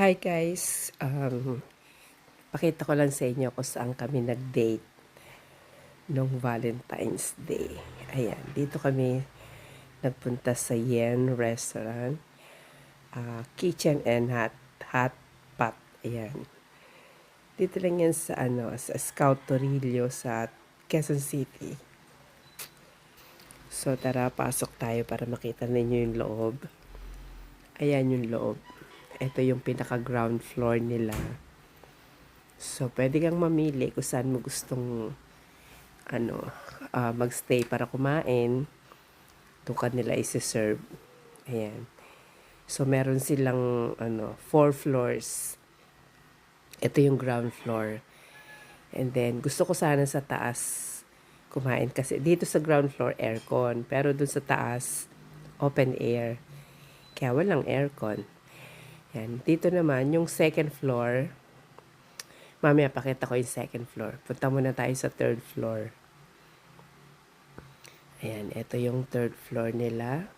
Hi guys, pakita ko lang sa inyo kung saan kami nag-date nung Valentine's Day. Ayan, dito kami nagpunta sa Yen Restaurant, Kitchen and Hot Pot. Ayan. Dito lang yan sa Scout Torillo sa Quezon City. So tara, pasok tayo para makita ninyo yung loob. Ayan yung loob. Ito yung pinaka-ground floor nila. So, pwede kang mamili kung saan mo gustong magstay para kumain. Doon ka nila isi-serve. Ayan. So, meron silang 4 floors. Ito yung ground floor. And then, gusto ko sana sa taas kumain kasi dito sa ground floor, aircon. Pero doon sa taas, open air. Kaya walang aircon. Yan. Dito naman, yung second floor. Mamaya pakita ko yung second floor. Punta muna tayo sa third floor. Ayan. Ito yung third floor nila.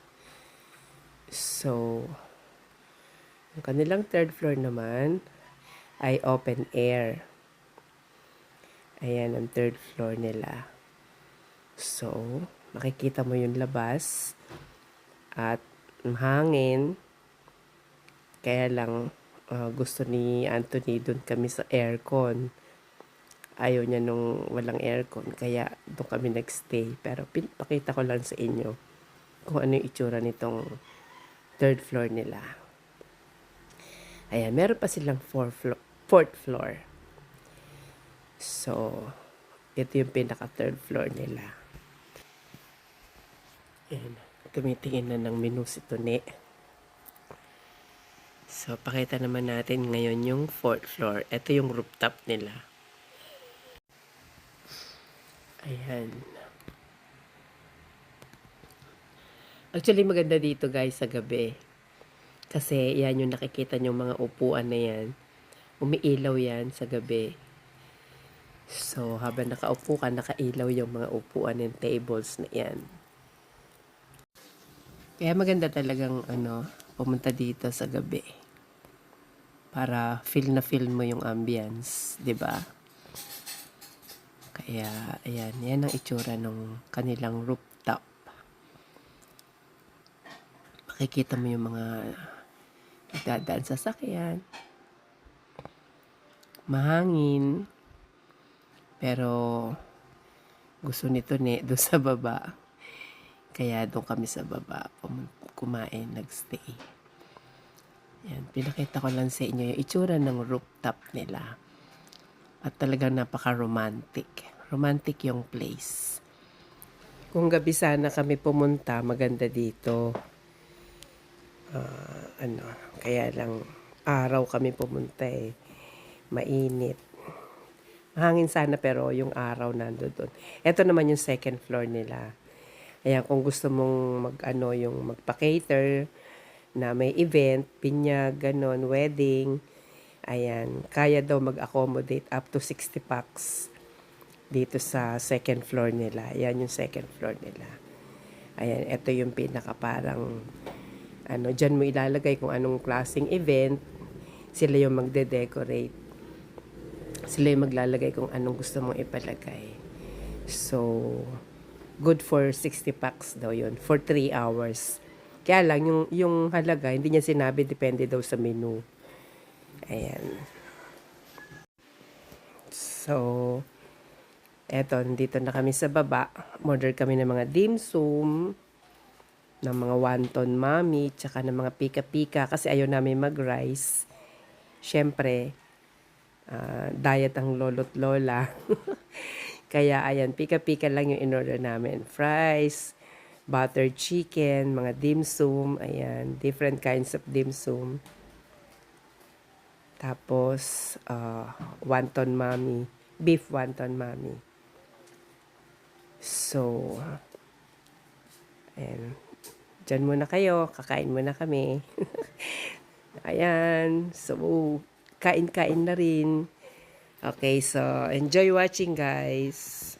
So, yung kanilang third floor naman ay open air. Ayan ang third floor nila. So, makikita mo yung labas. At hangin. Kaya lang, gusto ni Anthony doon kami sa aircon. Ayaw niya nung walang aircon, kaya doon kami nagstay. Pero pinapakita ko lang sa inyo kung ano yung itsura nitong third floor nila. Ayan, meron pa silang fourth floor. So, ito yung pinaka third floor nila. Ayan, tumitingin na ng menu si Tone. So, pakita naman natin ngayon yung fourth floor. Ito yung rooftop nila. Ayan. Actually, maganda dito guys sa gabi. Kasi yan yung nakikita nyo mga upuan na yan. Umiilaw yan sa gabi. So, habang nakaupo ka, nakailaw yung mga upuan and tables na yan. Kaya maganda talagang pumunta dito sa gabi. Para feel mo yung ambience, 'di ba? Kaya ayan, yan ang itsura ng kanilang rooftop. Makikita mo yung mga dadaan sa sasakyan. Mahangin. Pero gusto nito doon sa baba. Kaya doon kami sa baba kumain, nagstay. Yan, pinakita ko lang sa inyo yung itsura ng rooftop nila. At talagang napaka-romantic. Romantic yung place. Kung gabi sana kami pumunta, maganda dito. Kaya lang araw kami pumunta eh. Mainit. Mahangin sana pero yung araw nandoon. Ito naman yung second floor nila. Ayan, kung gusto mong magpa-cater, na may event, pinyag, ganon, wedding. Ayan, kaya daw mag-accommodate up to 60 packs dito sa second floor nila. Ayan yung second floor nila. Ayan, ito yung pinaka parang, dyan mo ilalagay kung anong klaseng event. Sila yung magde-decorate. Sila yung maglalagay kung anong gusto mong ipalagay. So, good for 60 packs daw yun, for 3 hours. Kaya lang, yung halaga, hindi niya sinabi, depende daw sa menu. Ayan. So, eto, nandito na kami sa baba. Order kami ng mga dim sum, ng mga wonton mami, tsaka ng mga pika-pika, kasi ayaw namin mag-rice. Siyempre, diet ang lolo't lola. Kaya, ayan, pika-pika lang yung in-order namin. Fries, buttered chicken, mga dim sum, ayan, different kinds of dim sum. Tapos, wonton mami, beef wonton mami. So, ayan, dyan muna kayo, kakain muna kami. Ayan, so, kain-kain na rin. Okay, so, enjoy watching guys.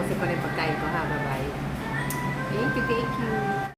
tapusin ko na yung pagkain ko ha. Bye-bye. Thank you, thank you.